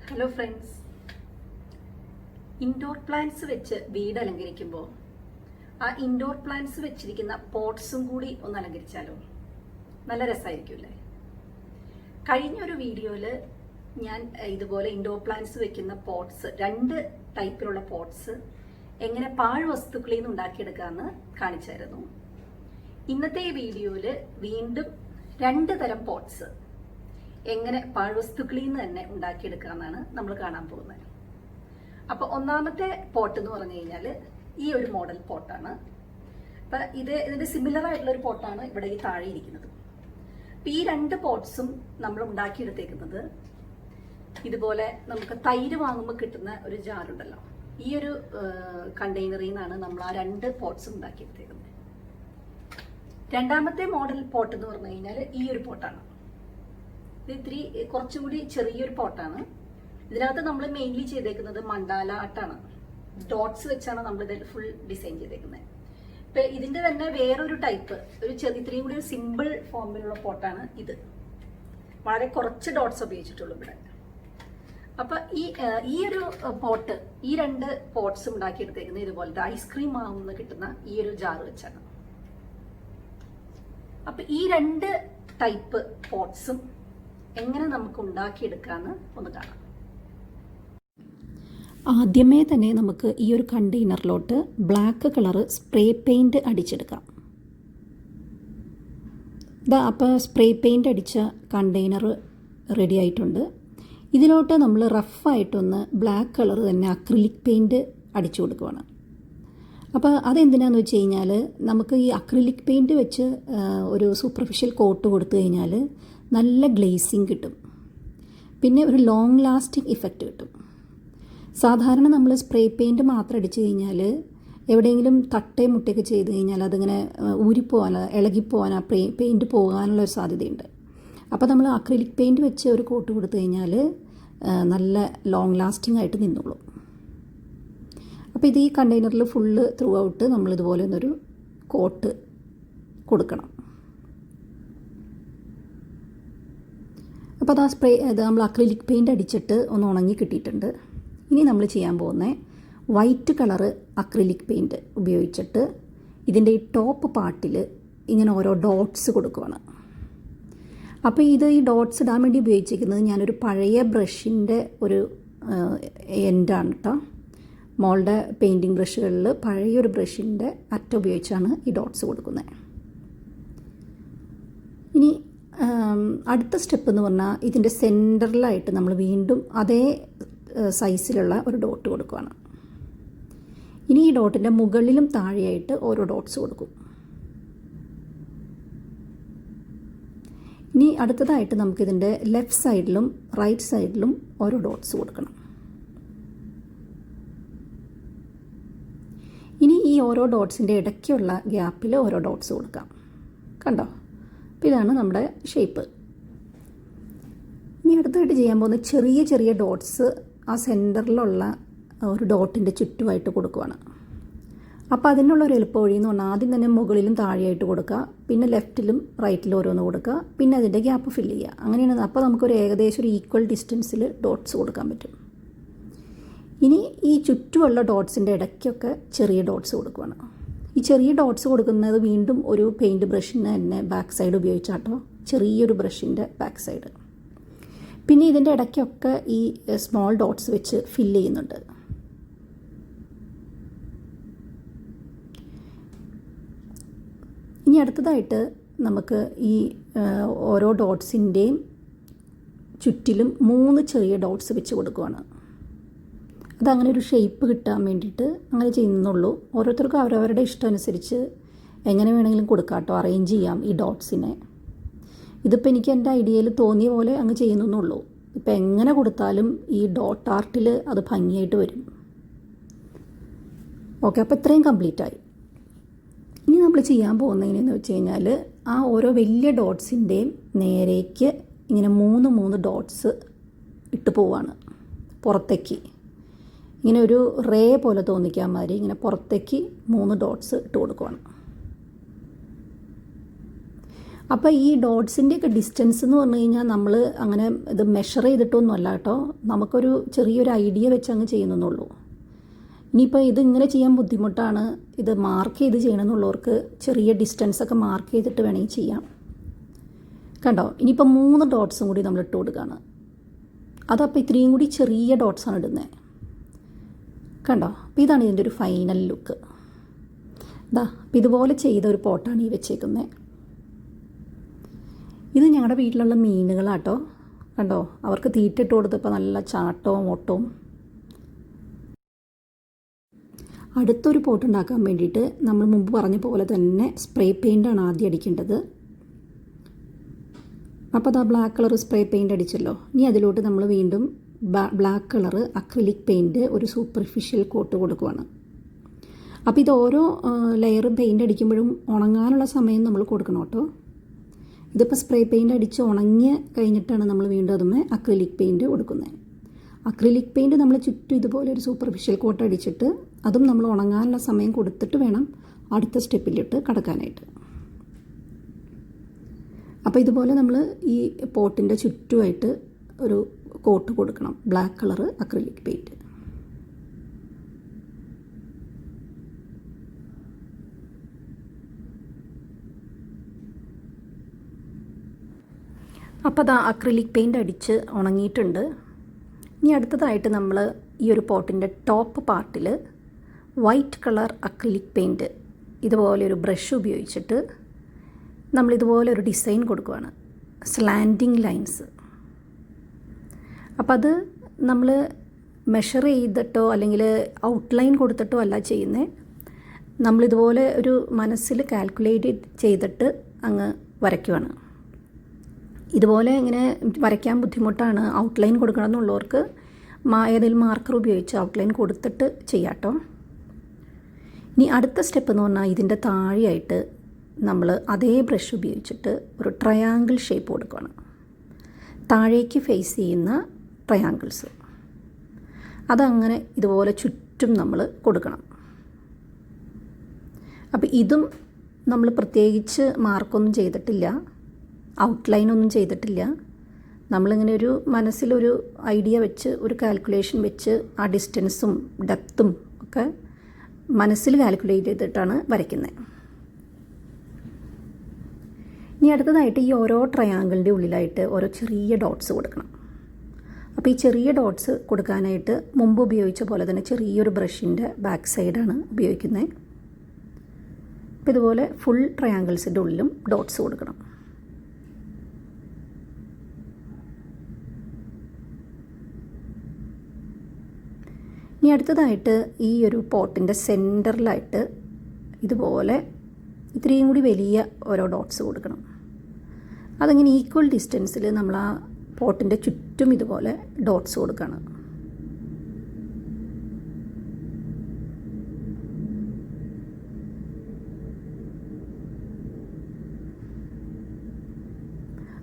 Hello friends, indoor plants വെച്ച് വീട് അലങ്കരിക്കുമ്പോൾ ആ ഇൻഡോർ പ്ലാന്റ്സ് വെച്ചിരിക്കുന്ന പോട്ട്സും കൂടി ഒന്ന് അലങ്കരിച്ചാലോ? നല്ല രസമായിരിക്കുമല്ലേ? കഴിഞ്ഞൊരു വീഡിയോയിൽ ഞാൻ ഇതുപോലെ ഇൻഡോർ പ്ലാന്റ്സ് വെക്കുന്ന പോട്ട്സ്, 2 ടൈപ്പിലുള്ള പോട്ട്സ് എങ്ങനെ പാഴ്വസ്തുക്കളിൽ നിന്ന് ഉണ്ടാക്കിയെടുക്കാമെന്ന് കാണിച്ചായിരുന്നു. ഇന്നത്തെ ഈ വീഡിയോയിൽ വീണ്ടും 2 തരം പോട്ട്സ് എങ്ങനെ പാഴ്വസ്തുക്കളിൽ നിന്ന് തന്നെ ഉണ്ടാക്കിയെടുക്കാമെന്നാണ് നമ്മൾ കാണാൻ പോകുന്നത്. അപ്പോൾ ഒന്നാമത്തെ പോട്ട് എന്ന് പറഞ്ഞു കഴിഞ്ഞാൽ ഈ ഒരു മോഡൽ പോട്ടാണ്. അപ്പം ഇതിന്റെ സിമിലർ ആയിട്ടുള്ള ഒരു പോട്ടാണ് ഇവിടെ ഈ താഴെ ഇരിക്കുന്നത്. അപ്പം ഈ 2 പോട്ട്സും നമ്മൾ ഉണ്ടാക്കിയെടുത്തേക്കുന്നത് ഇതുപോലെ നമുക്ക് തൈര് വാങ്ങുമ്പോൾ കിട്ടുന്ന ഒരു ജാറുണ്ടല്ലോ, ഈ ഒരു കണ്ടെയ്നറിൽ നിന്നാണ് നമ്മൾ ആ 2 പോട്ട്സും ഉണ്ടാക്കിയെടുത്തേക്കുന്നത്. രണ്ടാമത്തെ മോഡൽ പോട്ട് എന്ന് പറഞ്ഞു കഴിഞ്ഞാൽ ഈ ഒരു പോട്ടാണ്. ഇത് കുറച്ചും കൂടി ചെറിയൊരു പോട്ടാണ്. ഇതിനകത്ത് നമ്മൾ മെയിൻലി ചെയ്തേക്കുന്നത് മണ്ടാല ആർട്ടാണ്. ഡോട്ട്സ് വെച്ചാണ് നമ്മൾ ഇതിൽ ഫുൾ ഡിസൈൻ ചെയ്തേക്കുന്നത്. ഇപ്പൊ ഇതിന്റെ തന്നെ വേറൊരു ടൈപ്പ്, ഇത്രയും കൂടി ഒരു സിമ്പിൾ ഫോമിലുള്ള പോട്ടാണ് ഇത്. വളരെ കുറച്ച് ഡോട്ട്സ് ഉപയോഗിച്ചിട്ടുള്ളൂ ഇവിടെ. അപ്പൊ ഈ ഒരു പോട്ട്, ഈ 2 പോട്ട്സ് ഉണ്ടാക്കിയെടുത്തേക്കുന്നത് ഇതുപോലത്തെ ഐസ്ക്രീം വാങ്ങുന്ന കിട്ടുന്ന ഈ ഒരു ജാറ് വെച്ചാണ്. അപ്പൊ ഈ 2 ടൈപ്പ് പോട്ട്സും എങ്ങനെ നമുക്ക് ഉണ്ടാക്കിയെടുക്കാമെന്ന് ഒന്ന് കാണാം. ആദ്യമേ തന്നെ നമുക്ക് ഈ ഒരു കണ്ടെയ്നറിലോട്ട് ബ്ലാക്ക് കളറ് സ്പ്രേ പെയിൻറ്റ് അടിച്ചെടുക്കാം. അപ്പോൾ സ്പ്രേ പെയിൻറ്റ് അടിച്ച കണ്ടെയ്നർ റെഡി ആയിട്ടുണ്ട്. ഇതിലോട്ട് നമ്മൾ റഫായിട്ടൊന്ന് ബ്ലാക്ക് കളർ തന്നെ അക്രിലിക് പെയിൻറ്റ് അടിച്ചു കൊടുക്കുകയാണ്. അപ്പോൾ അതെന്തിനാന്ന് വെച്ച് കഴിഞ്ഞാൽ, നമുക്ക് ഈ അക്രിലിക് പെയിൻറ്റ് വെച്ച് ഒരു സൂപ്പർഫിഷ്യൽ കോട്ട് കൊടുത്തു കഴിഞ്ഞാൽ നല്ല ഗ്ലേസിങ് കിട്ടും, പിന്നെ ഒരു ലോങ് ലാസ്റ്റിംഗ് ഇഫക്റ്റ് കിട്ടും. സാധാരണ നമ്മൾ സ്പ്രേ പെയിൻറ്റ് മാത്രം അടിച്ചു കഴിഞ്ഞാൽ എവിടെയെങ്കിലും തട്ടേ മുട്ടയൊക്കെ ചെയ്ത് കഴിഞ്ഞാൽ അതിങ്ങനെ ഊരിപ്പോകാൻ, ഇളകിപ്പോകാൻ, ആ പെയിൻറ്റ് പോകാനുള്ള ഒരു സാധ്യതയുണ്ട്. അപ്പോൾ നമ്മൾ അക്രിലിക് പെയിൻറ്റ് വെച്ച് ഒരു കോട്ട് കൊടുത്തു കഴിഞ്ഞാൽ നല്ല ലോങ് ലാസ്റ്റിംഗ് ആയിട്ട് നിന്നോളും. അപ്പോൾ ഇത് ഈ കണ്ടെയ്നറിൽ ഫുള്ള് ത്രൂ ഔട്ട് നമ്മളിതുപോലെ ഒന്നൊരു കോട്ട് കൊടുക്കണം. അപ്പോൾ അത് നമ്മൾ അക്രിലിക് പെയിൻറ്റ് അടിച്ചിട്ട് ഒന്ന് ഉണങ്ങി കിട്ടിയിട്ടുണ്ട്. ഇനി നമ്മൾ ചെയ്യാൻ പോകുന്നത് വൈറ്റ് കളറ് അക്രിലിക് പെയിൻറ്റ് ഉപയോഗിച്ചിട്ട് ഇതിൻ്റെ ഈ ടോപ്പ് പാർട്ടിൽ ഇങ്ങനെ ഓരോ ഡോട്ട്സ് കൊടുക്കുകയാണ്. അപ്പോൾ ഈ ഡോട്ട്സ് ഇടാൻ വേണ്ടി ഉപയോഗിച്ചിരിക്കുന്നത് ഞാനൊരു പഴയ ബ്രഷിൻ്റെ ഒരു എൻഡാണ് കേട്ടോ. മോളുടെ പെയിൻറ്റിങ് ബ്രഷുകളിൽ പഴയൊരു ബ്രഷിൻ്റെ അറ്റം ഉപയോഗിച്ചാണ് ഈ ഡോട്ട്സ് കൊടുക്കുന്നത്. ഇനി അടുത്ത സ്റ്റെപ്പ് എന്ന് പറഞ്ഞാൽ ഇതിൻ്റെ സെൻറ്ററിലായിട്ട് നമ്മൾ വീണ്ടും അതേ സൈസിലുള്ള ഒരു ഡോട്ട് കൊടുക്കുകയാണ്. ഇനി ഈ ഡോട്ടിൻ്റെ മുകളിലും താഴെയായിട്ട് ഓരോ ഡോട്ട്സ് കൊടുക്കും. ഇനി അടുത്തതായിട്ട് നമുക്കിതിൻ്റെ ലെഫ്റ്റ് സൈഡിലും റൈറ്റ് സൈഡിലും ഓരോ ഡോട്ട്സ് കൊടുക്കണം. ഇനി ഈ ഓരോ ഡോട്ട്സിൻ്റെ ഇടയ്ക്കുള്ള ഗ്യാപ്പിൽ ഓരോ ഡോട്ട്സ് കൊടുക്കാം. കണ്ടോ? അപ്പോൾ ഇതാണ് നമ്മുടെ ഷേപ്പ്. ഇനി അടുത്തായിട്ട് ചെയ്യാൻ പോകുന്ന ചെറിയ ചെറിയ ഡോട്ട്സ് ആ സെൻറ്ററിലുള്ള ഒരു ഡോട്ടിൻ്റെ ചുറ്റുമായിട്ട് കൊടുക്കുകയാണ്. അപ്പോൾ അതിനുള്ള ഒരു എളുപ്പ വഴി എന്ന് പറഞ്ഞാൽ ആദ്യം തന്നെ മുകളിലും താഴെയായിട്ട് കൊടുക്കുക, പിന്നെ ലെഫ്റ്റിലും റൈറ്റിലും ഓരോന്ന് കൊടുക്കുക, പിന്നെ അതിൻ്റെ ഗ്യാപ്പ് ഫില്ല് ചെയ്യുക. അങ്ങനെയാണ്. അപ്പോൾ നമുക്കൊരു ഏകദേശം ഒരു ഈക്വൽ ഡിസ്റ്റൻസിൽ ഡോട്ട്സ് കൊടുക്കാൻ പറ്റും. ഇനി ഈ ചുറ്റുമുള്ള ഡോട്ട്സിൻ്റെ ഇടയ്ക്കൊക്കെ ചെറിയ ഡോട്ട്സ് കൊടുക്കുകയാണ്. ഈ ചെറിയ ഡോട്ട്സ് കൊടുക്കുന്നത് വീണ്ടും ഒരു പെയിൻറ്റ് ബ്രഷിന് തന്നെ ബാക്ക് സൈഡ് ഉപയോഗിച്ചാട്ടോ, ചെറിയൊരു ബ്രഷിൻ്റെ ബാക്ക് സൈഡ്. പിന്നെ ഇതിൻ്റെ ഇടയ്ക്കൊക്കെ ഈ സ്മോൾ ഡോട്ട്സ് വെച്ച് ഫില്ല് ചെയ്യുന്നുണ്ട്. ഇനി അടുത്തതായിട്ട് നമുക്ക് ഈ ഓരോ ഡോട്ട്സിൻ്റെയും ചുറ്റിലും 3 ചെറിയ ഡോട്ട്സ് വെച്ച് കൊടുക്കുകയാണ്. അതങ്ങനെ ഒരു ഷേപ്പ് കിട്ടാൻ വേണ്ടിയിട്ട് അങ്ങനെ ചെയ്യുന്നുള്ളൂ. ഓരോരുത്തർക്കും അവരവരുടെ ഇഷ്ടം അനുസരിച്ച് എങ്ങനെ വേണമെങ്കിലും കൊടുക്കാം കേട്ടോ, അറേഞ്ച് ചെയ്യാം ഈ ഡോട്ട്സിനെ. ഇതിപ്പോൾ എനിക്ക് എൻ്റെ ഐഡിയയിൽ തോന്നിയ പോലെ അങ്ങ് ചെയ്യുന്നുള്ളൂ. ഇപ്പോൾ എങ്ങനെ കൊടുത്താലും ഈ ഡോട്ട് ആർട്ടിൽ അത് ഭംഗിയായിട്ട് വരും. ഓക്കെ, അപ്പോൾ ഇത്രയും കംപ്ലീറ്റായി. ഇനി നമ്മൾ ചെയ്യാൻ പോകുന്നതിനെന്ന് വെച്ച് കഴിഞ്ഞാൽ ആ ഓരോ വലിയ ഡോട്ട്സിൻ്റെയും നേരേക്ക് ഇങ്ങനെ 3 ഡോട്ട്സ് ഇട്ട് പോവാണ് പുറത്തേക്ക്. ഇങ്ങനെ ഒരു റേ പോലെ തോന്നിക്കാൻ മാതിരി ഇങ്ങനെ പുറത്തേക്ക് 3 ഡോട്ട്സ് ഇട്ട് കൊടുക്കുകയാണ്. അപ്പോൾ ഈ ഡോട്ട്സിൻ്റെയൊക്കെ ഡിസ്റ്റൻസ് എന്ന് പറഞ്ഞു കഴിഞ്ഞാൽ നമ്മൾ അങ്ങനെ ഇത് മെഷർ ചെയ്തിട്ടൊന്നുമല്ല കേട്ടോ, നമുക്കൊരു ചെറിയൊരു ഐഡിയ വെച്ച് അങ്ങ് ചെയ്യുന്നുള്ളൂ. ഇനിയിപ്പോൾ ഇതിങ്ങനെ ചെയ്യാൻ ബുദ്ധിമുട്ടാണ്, ഇത് മാർക്ക് ചെയ്ത് ചെയ്യണമെന്നുള്ളവർക്ക് ചെറിയ ഡിസ്റ്റൻസൊക്കെ മാർക്ക് ചെയ്തിട്ട് വേണമെങ്കിൽ ചെയ്യാം. കണ്ടോ, ഇനിയിപ്പോൾ 3 ഡോട്ട്സും കൂടി നമ്മൾ ഇട്ട് കൊടുക്കുകയാണ്. അതപ്പോൾ ഇത്രയും കൂടി ചെറിയ ഡോട്ട്സാണ് ഇടുന്നത്. കണ്ടോ, അപ്പോൾ ഇതാണ് ഇതിൻ്റെ ഒരു ഫൈനൽ ലുക്ക്. അപ്പോൾ ഇതുപോലെ ചെയ്ത ഒരു പോട്ടാണ് ഈ വെച്ചേക്കുന്നത്. ഇത് ഞങ്ങളുടെ വീട്ടിലുള്ള മീനുകളാട്ടോ. കണ്ടോ, അവർക്ക് തീറ്റിട്ട് കൊടുത്തപ്പോൾ നല്ല ചാട്ടവും ഓട്ടവും. അടുത്തൊരു പോട്ട് ഉണ്ടാക്കാൻ വേണ്ടിയിട്ട് നമ്മൾ മുമ്പ് പറഞ്ഞ പോലെ തന്നെ സ്പ്രേ പെയിൻ്റാണ് ആദ്യം അടിക്കേണ്ടത്. അപ്പോൾ അത് ബ്ലാക്ക് കളർ സ്പ്രേ പെയിൻ്റ് അടിച്ചല്ലോ. ഇനി അതിലോട്ട് നമ്മൾ വീണ്ടും ബ്ലാക്ക് കളർ അക്രിലിക് പെയിൻറ്റ് ഒരു സൂപ്പർഫിഷ്യൽ കോട്ട് കൊടുക്കുവാണ്. അപ്പോൾ ഇത് ഓരോ ലെയർ പെയിൻ്റ് അടിക്കുമ്പോഴും ഉണങ്ങാനുള്ള സമയം നമ്മൾ കൊടുക്കണം കേട്ടോ. ഇതിപ്പോൾ സ്പ്രേ പെയിൻ്റ് അടിച്ച് ഉണങ്ങി കഴിഞ്ഞിട്ടാണ് നമ്മൾ വീണ്ടും അതുമേ അക്രിലിക് പെയിൻറ്റ് കൊടുക്കുന്നത്. അക്രിലിക് പെയിൻറ്റ് നമ്മൾ ചുറ്റും ഇതുപോലെ ഒരു സൂപ്പർഫിഷ്യൽ കോട്ട് അടിച്ചിട്ട് അതും നമ്മൾ ഉണങ്ങാനുള്ള സമയം കൊടുത്തിട്ട് വേണം അടുത്ത സ്റ്റെപ്പിലിട്ട് കടക്കാനായിട്ട്. അപ്പോൾ ഇതുപോലെ നമ്മൾ ഈ പോട്ടിൻ്റെ ചുറ്റുമായിട്ട് ഒരു കോട്ട് കൊടുക്കണം, ബ്ലാക്ക് കളർ അക്രിലിക് പെയിൻറ്റ്. അപ്പോൾ അത് അക്രിലിക് പെയിൻ്റ് അടിച്ച് ഉണങ്ങിയിട്ടുണ്ട്. ഇനി അടുത്തതായിട്ട് നമ്മൾ ഈ ഒരു പോട്ടിൻ്റെ ടോപ്പ് പാർട്ടിൽ വൈറ്റ് കളർ അക്രിലിക് പെയിൻറ്റ് ഇതുപോലെ ഒരു ബ്രഷ് ഉപയോഗിച്ചിട്ട് നമ്മളിതുപോലെ ഒരു ഡിസൈൻ കൊടുക്കുകയാണ്, സ്ലാൻഡിങ് ലൈൻസ്. അപ്പോൾ അത് നമ്മൾ മെഷർ ചെയ്തിട്ടോ അല്ലെങ്കിൽ ഔട്ട്ലൈൻ കൊടുത്തിട്ടോ അല്ല ചെയ്യുന്നത്. നമ്മളിതുപോലെ ഒരു മനസ്സിൽ കാൽക്കുലേറ്റ് ചെയ്തിട്ട് അങ്ങ് വരയ്ക്കുവാണ്. ഇതുപോലെ ഇങ്ങനെ വരയ്ക്കാൻ ബുദ്ധിമുട്ടാണ്, ഔട്ട്ലൈൻ കൊടുക്കണം എന്നുള്ളവർക്ക് ഏതെങ്കിലും മാർക്കർ ഉപയോഗിച്ച് ഔട്ട്ലൈൻ കൊടുത്തിട്ട് ചെയ്യാം കേട്ടോ. ഇനി അടുത്ത സ്റ്റെപ്പ് എന്ന് പറഞ്ഞാൽ ഇതിൻ്റെ താഴെയായിട്ട് നമ്മൾ അതേ ബ്രഷ് ഉപയോഗിച്ചിട്ട് ഒരു ട്രയാങ്കിൾ ഷേപ്പ് കൊടുക്കുകയാണ്, താഴേക്ക് ഫേസ് ചെയ്യുന്ന ട്രയാങ്കിൾസ്. അതങ്ങനെ ഇതുപോലെ ചുറ്റും നമ്മൾ കൊടുക്കണം. അപ്പോൾ ഇതും നമ്മൾ പ്രത്യേകിച്ച് മാർക്കൊന്നും ചെയ്തിട്ടില്ല, ഔട്ട്ലൈനൊന്നും ചെയ്തിട്ടില്ല. നമ്മളിങ്ങനെ ഒരു മനസ്സിലൊരു ഐഡിയ വെച്ച് ഒരു കാൽക്കുലേഷൻ വെച്ച് ആ ഡിസ്റ്റൻസും ഡെപ്തും ഒക്കെ മനസ്സിൽ കാൽക്കുലേറ്റ് ചെയ്തിട്ടാണ് വരയ്ക്കുന്നത്. ഇനി അടുത്തതായിട്ട് ഈ ഓരോ ട്രയാങ്കിളിൻ്റെ ഉള്ളിലായിട്ട് ഓരോ ചെറിയ ഡോട്ട്സ് കൊടുക്കണം. അപ്പോൾ ഈ ചെറിയ ഡോട്ട്സ് കൊടുക്കാനായിട്ട് മുമ്പ് ഉപയോഗിച്ച പോലെ തന്നെ ചെറിയൊരു ബ്രഷിൻ്റെ ബാക്ക് സൈഡാണ് ഉപയോഗിക്കുന്നത്. അപ്പോൾ ഇതുപോലെ ഫുൾ ട്രയാങ്കിൾസിൻ്റെ ഉള്ളിലും ഡോട്ട്സ് കൊടുക്കണം. ഇനി അടുത്തതായിട്ട് ഈ ഒരു പോട്ടിൻ്റെ സെൻറ്ററിലായിട്ട് ഇതുപോലെ ഇത്രയും കൂടി വലിയ ഓരോ ഡോട്ട്സ് കൊടുക്കണം. അതങ്ങനെ ഈക്വൽ ഡിസ്റ്റൻസിൽ നമ്മൾ ആ പോട്ടിൻ്റെ ചുറ്റും ഇതുപോലെ ഡോട്ട്സ് കൊടുക്കണം.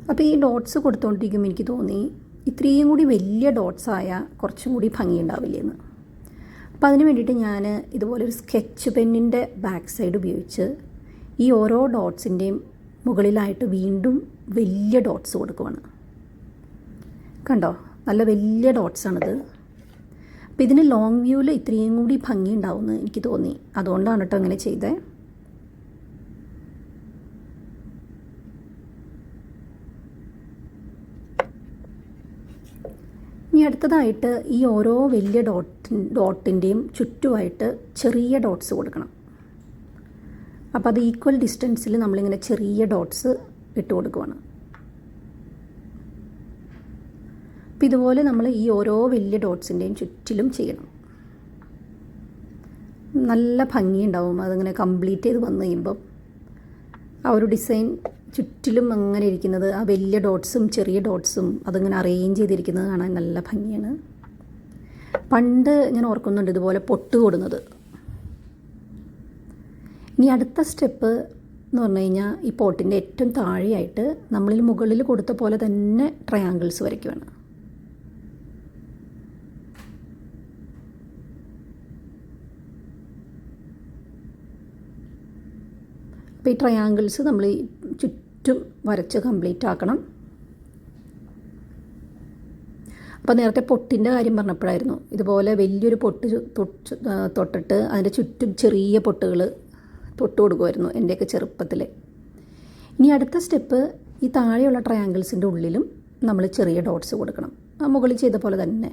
അപ്പോൾ ഈ ഡോട്ട്സ് കൊടുത്തുകൊണ്ടിരിക്കുമ്പോൾ എനിക്ക് തോന്നി ഇത്രയും കൂടി വലിയ ഡോട്ട്സ് ആയാൽ കുറച്ചും കൂടി ഭംഗിയുണ്ടാവില്ലേന്ന്. അപ്പോൾ അതിന് വേണ്ടിയിട്ട് ഞാൻ ഇതുപോലെ ഒരു സ്കെച്ച് പെന്നിൻ്റെ ബാക്ക് സൈഡ് ഉപയോഗിച്ച് ഈ ഓരോ ഡോട്ട്സിൻ്റെയും മുകളിലായിട്ട് വീണ്ടും വലിയ ഡോട്ട്സ് കൊടുക്കുവാണ്. കണ്ടോ, നല്ല വലിയ ഡോട്ട്സാണിത്. അപ്പോൾ ഇതിന് ലോങ് വ്യൂവിൽ ഇത്രയും കൂടി ഭംഗി ഉണ്ടാവുമെന്ന് എനിക്ക് തോന്നി, അതുകൊണ്ടാണ് കേട്ടോ അങ്ങനെ ചെയ്തത്. ഇനി അടുത്തതായിട്ട് ഈ ഓരോ വലിയ ഡോട്ടിൻ്റെയും ചുറ്റുമായിട്ട് ചെറിയ ഡോട്ട്സ് കൊടുക്കണം. അപ്പോൾ അത് ഈക്വൽ ഡിസ്റ്റൻസിൽ നമ്മളിങ്ങനെ ചെറിയ ഡോട്ട്സ് ഇട്ട് കൊടുക്കുവാണ്. അപ്പോൾ ഇതുപോലെ നമ്മൾ ഈ ഓരോ വലിയ ഡോട്ട്സിൻ്റെയും ചുറ്റിലും ചെയ്യണം. നല്ല ഭംഗിയുണ്ടാവും അതിങ്ങനെ കംപ്ലീറ്റ് ചെയ്ത് വന്നു കഴിയുമ്പം. ആ ഒരു ഡിസൈൻ ചുറ്റിലും അങ്ങനെ ഇരിക്കുന്നത്, ആ വലിയ ഡോട്ട്സും ചെറിയ ഡോട്ട്സും അതിങ്ങനെ അറേഞ്ച് ചെയ്തിരിക്കുന്നത് കാണാൻ നല്ല ഭംഗിയാണ്. പണ്ട് ഞാൻ ഓർക്കുന്നുണ്ട് ഇതുപോലെ പൊട്ട് കൊടുന്നത്. ഇനി അടുത്ത സ്റ്റെപ്പ് എന്ന് പറഞ്ഞു കഴിഞ്ഞാൽ ഈ പോട്ടിൻ്റെ ഏറ്റവും താഴെയായിട്ട് നമ്മളിൽ മുകളിൽ കൊടുത്ത പോലെ തന്നെ ട്രയാങ്കിൾസ് വരയ്ക്കുകയാണ്. അപ്പോൾ ഈ ട്രയാങ്കിൾസ് നമ്മൾ ചുറ്റും വരച്ച് കംപ്ലീറ്റ് ആക്കണം. അപ്പോൾ നേരത്തെ പൊട്ടിൻ്റെ കാര്യം പറഞ്ഞപ്പോഴായിരുന്നു, ഇതുപോലെ വലിയൊരു പൊട്ട് തൊട്ടിട്ട് അതിൻ്റെ ചുറ്റും ചെറിയ പൊട്ടുകൾ തൊട്ട് കൊടുക്കുമായിരുന്നു എൻ്റെയൊക്കെ ചെറുപ്പത്തിൽ. ഇനി അടുത്ത സ്റ്റെപ്പ്, ഈ താഴെയുള്ള ട്രയാങ്കിൾസിൻ്റെ ഉള്ളിലും നമ്മൾ ചെറിയ ഡോട്ട്സ് കൊടുക്കണം, മുകളിൽ ചെയ്ത പോലെ തന്നെ.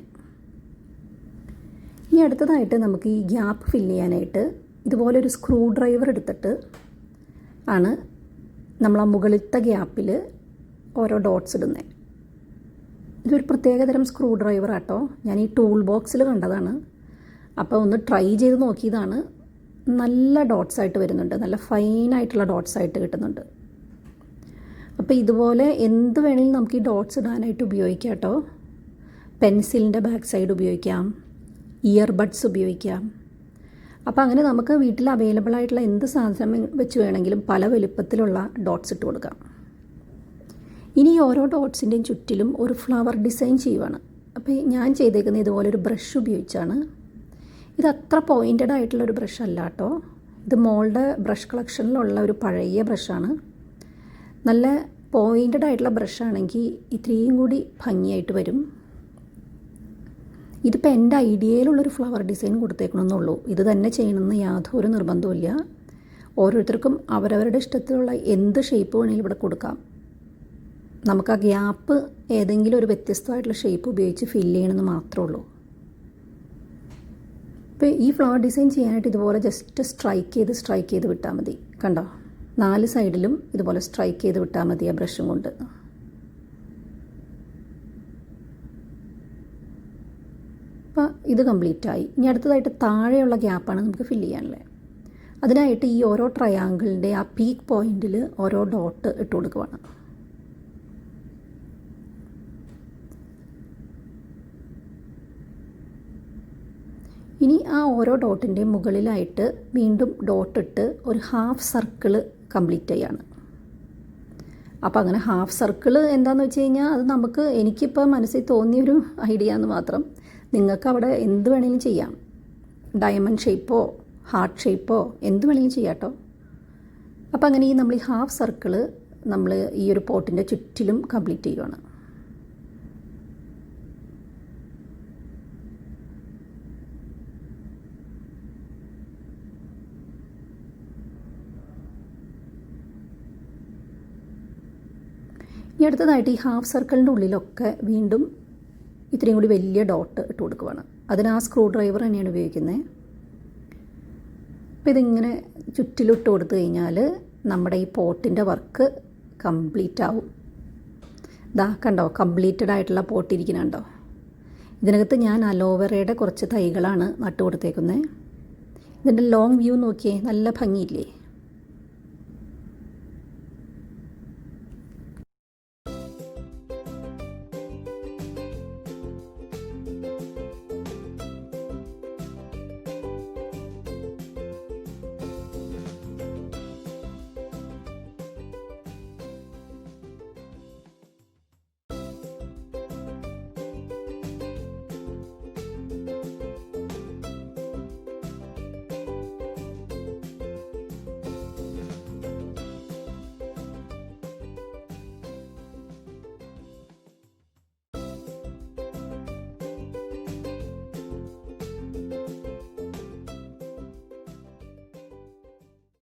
ഇനി അടുത്തതായിട്ട് നമുക്ക് ഈ ഗ്യാപ്പ് ഫില്ല് ചെയ്യാനായിട്ട് ഇതുപോലെ ഒരു സ്ക്രൂ ഡ്രൈവർ എടുത്തിട്ട് ആണ് നമ്മൾ ആ മുകളിലത്തെ ഗ്യാപ്പിൽ ഓരോ ഡോട്ട്സ് ഇടുന്നത്. ഇതൊരു പ്രത്യേകതരം സ്ക്രൂ ഡ്രൈവർ ആട്ടോ, ഞാൻ ഈ ടൂൾ ബോക്സിൽ കണ്ടതാണ്. അപ്പോൾ ഒന്ന് ട്രൈ ചെയ്ത് നോക്കിയതാണ്. നല്ല ഡോട്ട്സ് ആയിട്ട് വരുന്നുണ്ട്, നല്ല ഫൈനായിട്ടുള്ള ഡോട്ട്സ് ആയിട്ട് കിട്ടുന്നുണ്ട്. അപ്പോൾ ഇതുപോലെ എന്ത് വേണമെങ്കിലും നമുക്ക് ഈ ഡോട്ട്സ് ഇടാനായിട്ട് ഉപയോഗിക്കാം കേട്ടോ. പെൻസിലിൻ്റെ ബാക്ക് സൈഡ് ഉപയോഗിക്കാം, ഇയർബഡ്സ് ഉപയോഗിക്കാം. അപ്പോൾ അങ്ങനെ നമുക്ക് വീട്ടിൽ അവൈലബിൾ ആയിട്ടുള്ള എന്ത് സാധനം വെച്ച് വേണമെങ്കിലും പല വലുപ്പത്തിലുള്ള ഡോട്ട്സ് ഇട്ട് കൊടുക്കാം. ഇനി ഓരോ ഡോട്ട്സിൻ്റെയും ചുറ്റിലും ഒരു ഫ്ലവർ ഡിസൈൻ ചെയ്യുവാണ്. അപ്പോൾ ഞാൻ ചെയ്തേക്കുന്നത് ഇതുപോലെ ഒരു ബ്രഷ് ഉപയോഗിച്ചാണ്. ഇത് അത്ര പോയിൻറ്റഡ് ആയിട്ടുള്ളൊരു ബ്രഷ് അല്ല കേട്ടോ, ഇത് മോളുടെ ബ്രഷ് കളക്ഷനിലുള്ള ഒരു പഴയ ബ്രഷാണ്. നല്ല പോയിൻറ്റഡ് ആയിട്ടുള്ള ബ്രഷാണെങ്കിൽ ഇത്രയും കൂടി ഭംഗിയായിട്ട് വരും. ഇതിപ്പോൾ എൻ്റെ ഐഡിയയിലുള്ളൊരു ഫ്ലവർ ഡിസൈൻ കൊടുത്തേക്കണമെന്നുള്ളൂ, ഇത് തന്നെ ചെയ്യണമെന്ന് യാതൊരു നിർബന്ധമില്ല. ഓരോരുത്തർക്കും അവരവരുടെ ഇഷ്ടത്തിലുള്ള എന്ത് ഷേപ്പ് വേണമെങ്കിലും ഇവിടെ കൊടുക്കാം. നമുക്ക് ആ ഗ്യാപ്പ് ഏതെങ്കിലും ഒരു വ്യത്യസ്തമായിട്ടുള്ള ഷേപ്പ് ഉപയോഗിച്ച് ഫില്ല് ചെയ്യണമെന്ന് മാത്രമേ ഉള്ളൂ. ഇപ്പോൾ ഈ ഫ്ലവർ ഡിസൈൻ ചെയ്യാനായിട്ട് ഇതുപോലെ ജസ്റ്റ് സ്ട്രൈക്ക് ചെയ്ത് വിട്ടാൽ മതി. കണ്ടോ, 4 സൈഡിലും ഇതുപോലെ സ്ട്രൈക്ക് ചെയ്ത് വിട്ടാൽ മതി ആ ബ്രഷും കൊണ്ട്. അപ്പോൾ ഇത് കംപ്ലീറ്റായി. ഇനി അടുത്തതായിട്ട് താഴെയുള്ള ഗ്യാപ്പാണ് നമുക്ക് ഫില്ല് ചെയ്യാനുള്ളത്. അതിനായിട്ട് ഈ ഓരോ ട്രയാങ്കിളിൻ്റെ ആ പീക്ക് പോയിൻറ്റിൽ ഓരോ ഡോട്ട് ഇട്ട് കൊടുക്കുവാണ്. ഇനി ആ ഓരോ ഡോട്ടിൻ്റെയും മുകളിലായിട്ട് വീണ്ടും ഡോട്ടിട്ട് ഒരു ഹാഫ് സർക്കിള് കംപ്ലീറ്റ് ചെയ്യാണ്. അപ്പോൾ അങ്ങനെ ഹാഫ് സർക്കിൾ എന്താണെന്ന് വെച്ച് കഴിഞ്ഞാൽ അത് എനിക്കിപ്പോൾ മനസ്സിൽ തോന്നിയൊരു ഐഡിയ എന്ന് മാത്രം. നിങ്ങൾക്ക് അവിടെ എന്ത് വേണമെങ്കിലും ചെയ്യാം, ഡയമണ്ട് ഷേപ്പോ ഹാർട്ട് ഷേപ്പോ എന്ത് വേണമെങ്കിലും ചെയ്യാം കേട്ടോ. അപ്പോൾ അങ്ങനെ നമ്മൾ ഈ ഹാഫ് സർക്കിള് നമ്മൾ ഈ ഒരു പോട്ടിൻ്റെ ചുറ്റിലും കംപ്ലീറ്റ് ചെയ്യുവാണ്. ഇനി അടുത്തതായിട്ട് ഈ ഹാഫ് സർക്കിളിൻ്റെ ഉള്ളിലൊക്കെ വീണ്ടും ഇത്രയും കൂടി വലിയ ഡോട്ട് ഇട്ട് കൊടുക്കുവാണ്. അതിന് ആ സ്ക്രൂ ഡ്രൈവർ തന്നെയാണ് ഉപയോഗിക്കുന്നത്. അപ്പോൾ ഇതിങ്ങനെ ചുറ്റിലിട്ട് കൊടുത്തു കഴിഞ്ഞാൽ നമ്മുടെ ഈ പോട്ടിൻ്റെ വർക്ക് കംപ്ലീറ്റ് ആവും. കണ്ടോ, കംപ്ലീറ്റഡ് ആയിട്ടുള്ള പോട്ട് ഇരിക്കുന്നുണ്ടോ. ഇതിനകത്ത് ഞാൻ അലോവേറയുടെ കുറച്ച് തൈകളാണ് നട്ടു കൊടുത്തേക്കുന്നത്. ഇതിൻ്റെ ലോങ് വ്യൂ നോക്കിയേ, നല്ല ഭംഗിയില്ലേ.